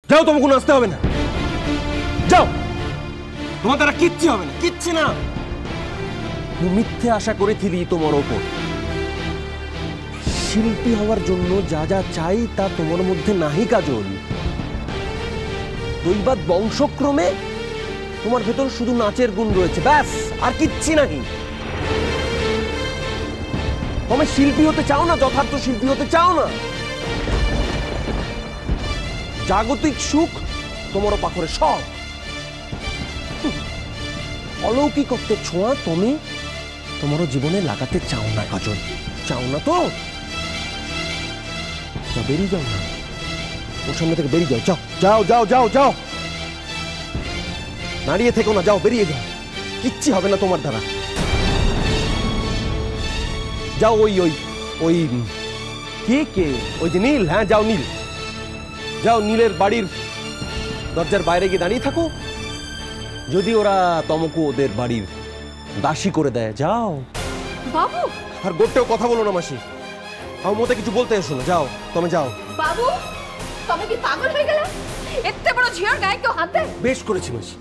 যাও, তোমাকে নাচতে হবে না, যাও, তোমার দ্বারা কিচ্ছু হবে না, কিচ্ছু না। মিথ্যে আশা করেছিলি তোমার ওপর। শিল্পী হওয়ার জন্য যা যা চাই তা তোমার মধ্যে নাহি কাজল। দৈবাত বংশক্রমে তোমার ভেতর শুধু নাচের গুণ রয়েছে, ব্যাস, আর কিচ্ছু নাহি। তুমি শিল্পী হতে চাও না, যথার্থ শিল্পী হতে চাও না। জাগতিক সুখ তোমারও পাখরে সব। অলৌকিকত্বের ছোঁয়া তুমি তোমারও জীবনে লাগাতে চাও না কাজল, চাও না তো? বেরিয়ে যাও না, ওর সামনে থেকে বেরিয়ে যাও, যাও যাও যাও যাও, দাঁড়িয়ে থেকো না, যাও, বেরিয়ে যাও, কিচ্ছু হবে না তোমার দ্বারা। যাও, ওই ওই ওই কে ওই যে নীল, হ্যাঁ যাও নীল, যাও নীলের বাড়ির দরজার বাইরে গিয়ে দাঁড়িয়ে থাকো। যদি ওরা তমকু ওদের বাড়ির দাসী করে দেয়, যাও। বাবু, আর গোট্টেও কথা বলো না মাসি, আমার মতে কিছু বলতে এসো না, যাও, তুমি যাও। বাবু, তুমি কি পাগল হয়ে গেলে? এত বড় ঝিয়ার গায়ে কেউ হাত দেয়? বেশ করেছি মাসি,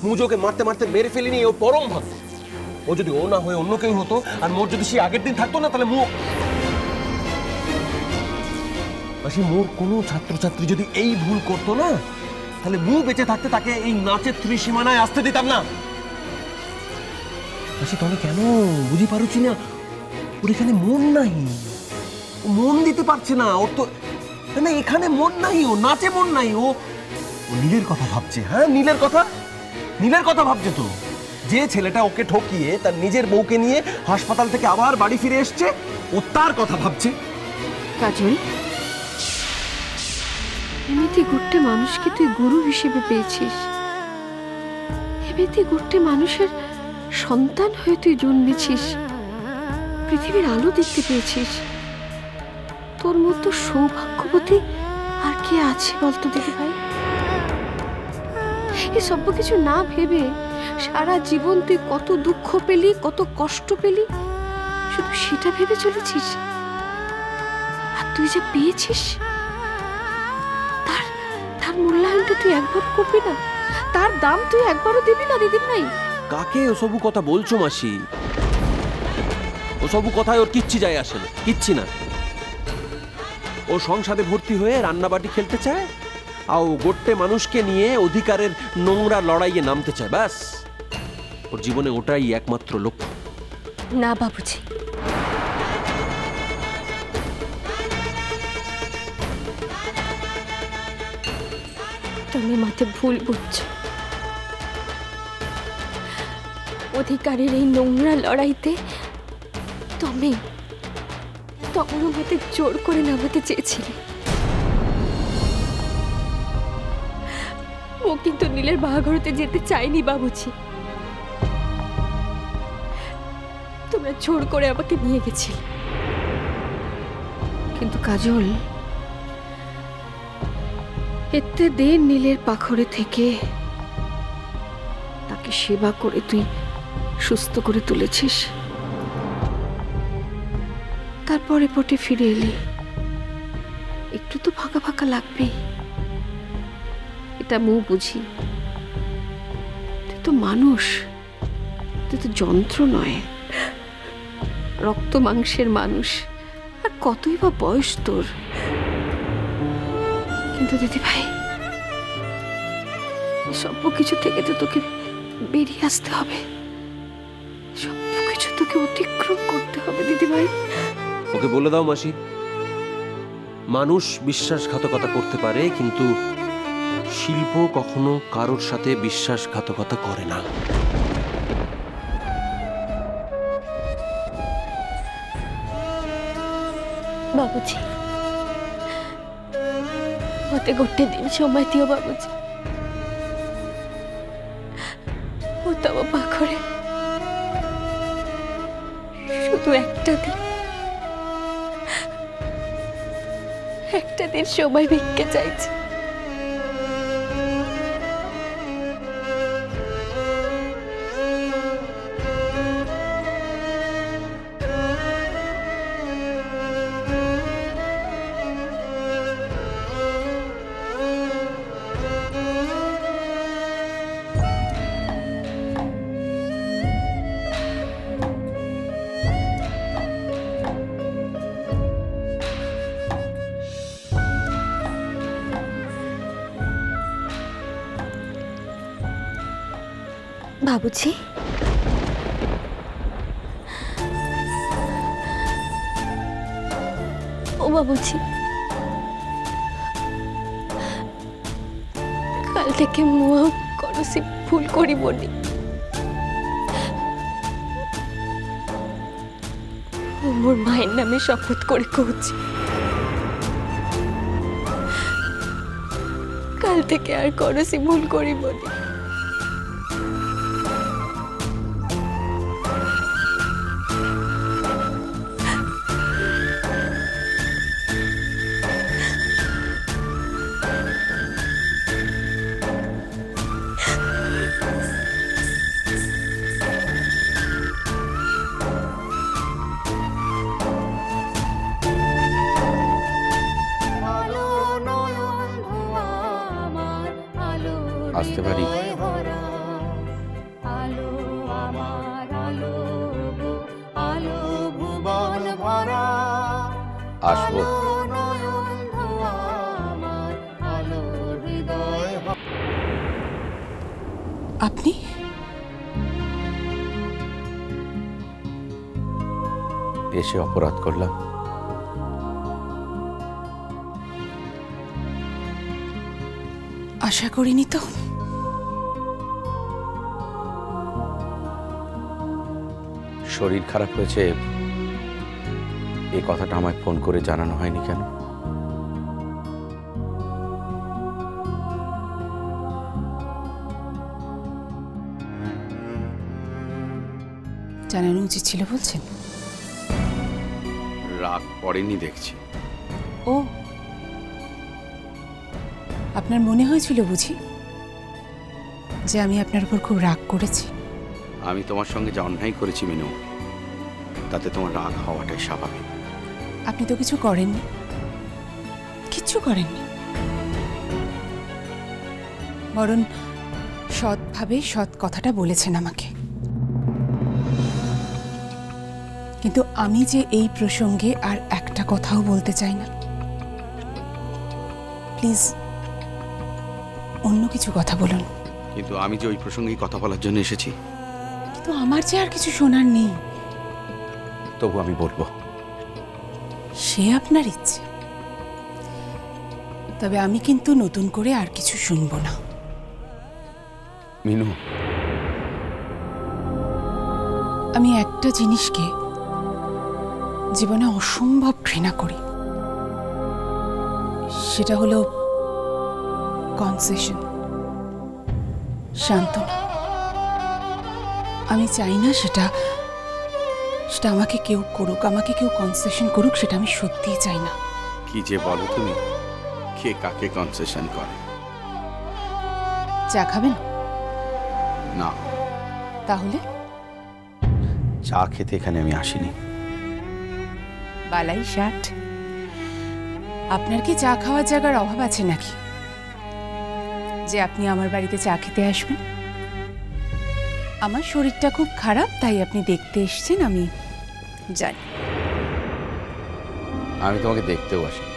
মুজোকে মারতে মারতে মেরে ফেলিনি, ও পরম ভাগ। ও যদি ও না হয়ে অন্য কেউ হতো, আর মোর যদি সে আগের দিন থাকতো না, তাহলে মাসি মোর কোনো ছাত্রছাত্রী যদি এই ভুল করতো না, তাহলে বেঁচে থাকতে তাকে এই নাচের ত্রিসীমানায় আসতে দিতাম না। মাসি তুমি কেন বুঝি পারছি না, ওর এখানে মন নাই, মন দিতে পারছে না। ওর তো না, এখানে মন নাই, ও নাচে মন নাই, ও নীলের কথা ভাবছে। হ্যাঁ, নীলের কথা ভাবছে তো। যে ছেলেটা ওকে ঠকিয়ে তার নিজের বউকে নিয়ে হাসপাতাল থেকে আবার বাড়ি ফিরে এসছে, ও তার কথা ভাবছে। কাজল, এমনিতে গোটে মানুষকে তুই গুরু হিসেবে পেয়েছিস, এমনিতে গোটে মানুষের সন্তান হয়ে তুই জন্মেছিস, পৃথিবীর আলো দেখতে পেয়েছিস। তোর মতো সৌভাগ্যবতী আর কে আছে বলতো দিদি ভাই? এই সব কিছু না ভেবে সারা জীবন তুই কত দুঃখ পেলি, কত কষ্ট পেলি, শুধু সেটা ভেবে চলেছিস। আর তুই যে পেয়েছিস, তার মূল্যায়নটা তুই একবার করবি না, তার দাম তুই একবারও দিবি না দিদি ভাই? কাকে ওসবু কথা বলছো মাসি? ওসবু কথায় ওর কিচ্ছু যায় আসে না, কিচ্ছু না। ও সংসারে ভর্তি হয়ে রান্নাবাটি খেলতে চায়, আর গোট্টে মানুষকে নিয়ে অধিকারের নোংরা লড়াইয়ে নামতে চায়, ব্যাস। ওর জীবনে ওটাই একমাত্র লক্ষ্য। না বাবুজি, তুমি মাতে ভুল বুঝছো। অধিকারের এই নোংরা লড়াইতে তুমি আমাকে জোর করে নামাতে চেয়েছিলে। ও কিন্তু নীলের বাহাঘরতে যেতে চাইনি বাবুজি, তোমরা জোর করে আমাকে নিয়ে গেছিলে। কিন্তু কাজল, এতে দিন নীলের পাখরে থেকে তাকে সেবা করে তুই সুস্থ করে তুলেছিস, তারপরে পটে ফিরে এলি। একটু তো ফাঁকা ফাঁকা লাগবেই, এটা মু বুঝি। তুই তো মানুষ, তুই তো যন্ত্র নয়, রক্ত মাংসের মানুষ। আর কতই বা বয়স তোর। কিন্তু দিদি ভাই, সব কিছু থেকে তো তোকে বেরিয়ে আসতে হবে, সব কিছু তোকে অতিক্রম করতে হবে দিদি ভাই। ওকে বলে দাও মাসি, মানুষ বিশ্বাসঘাতকতা করতে পারে, কিন্তু শিল্প কখনো কারোর সাথে বিশ্বাসঘাতকতা করে না। বাবুজি, মতে গোটে দিন সময় দিও বাবুজি। ও তো আমার পাখরে শুধু একটা দিন সময় ভিক্ষে চাইছে। বাবুজি, ও বাবুজি, কাল থেকে মুয়া কৌଣସି ভুল করিবনি। মোর মায়ের নামে শপথ করে কହୁছি, কাল থেকে আর কৌଣସି ভুল করিবনি। আসতে পারি? আসবো। আপনি? এসে অপরাধ করলাম। আশা করিনি তো। শরীর খারাপ হয়েছে, এই কথাটা আমায় ফোন করে জানানো হয়নি কেন? জানানো উচিত ছিল বলছেন? রাগ পড়েনি দেখছি। ও, আপনার মনে হয়েছিল বুঝি যে আমি আপনার উপর খুব রাগ করেছি? আমি তোমার সঙ্গে যা অন্যায় করেছি মিনু, তাতে তোমার রাগ হওয়াটাই স্বাভাবিক। আপনি তো কিছু করেননি, কিচ্ছু করেননি। বরং সৎভাবে সৎ কথাটা বলেছেন আমাকে। কিন্তু আমি যে এই প্রসঙ্গে আর একটা কথাও বলতে চাই না। প্লিজ অন্য কিছু কথা বলুন। কিন্তু আমি যে ওই প্রসঙ্গেই কথা বলার জন্য এসেছি। কিন্তু আমার যে আর কিছু শোনার নেই। তবু আমি বলবো। সে আপনার ইচ্ছে, তবে আমি কিন্তু নতুন করে আর কিছু শুনবো না। মিনু, আমি একটা জিনিসকে জীবনে অসম্ভব ঘৃণা করি, সেটা হলো কনসেশন, সান্ত্বনা। আমি চাই না সেটা আমাকে কেউ করুক, আমাকে কেউ কনসেশন করুক, সেটা আমি সত্যিই চাই না। কি যে বলো তুমি, কে কাকে কনসেশন করে? চা খাবেন? না। তাহলে চা খেতে এখানে আমি আসিনি। বালাই ষাট, আপনার কি চা খাওয়ার জায়গার অভাব আছে নাকি যে আপনি আমার বাড়িতে চা খেতে আসবেন? আমার শরীরটা খুব খারাপ, তাই আপনি দেখতে এসেছেন, আমি জানি। আমি তোমাকে দেখতেও আসিনি,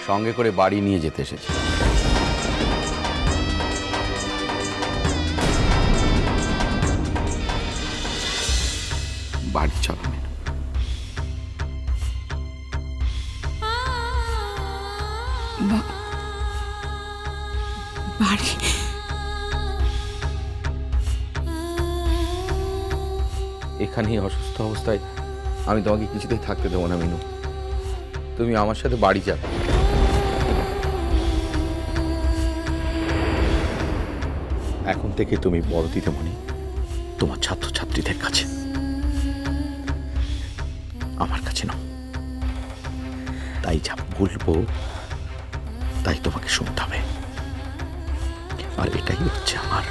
সঙ্গে করে বাড়ি নিয়ে যেতে এসেছি। বাড়ি চলো মিনু। বাড়ি? এখানেই অসুস্থ অবস্থায় আমি তোমাকে কিছুতেই থাকতে দেবো না মিনু। তুমি আমার সাথে বাড়ি যাবে। এখন থেকে তুমি বড় দিদিমণি তোমার ছাত্রছাত্রীদের কাছে, আমার কাছে নাও। তাই যা বলবো তাই তোমাকে শুনতে হবে, আর এটাই হচ্ছে আমার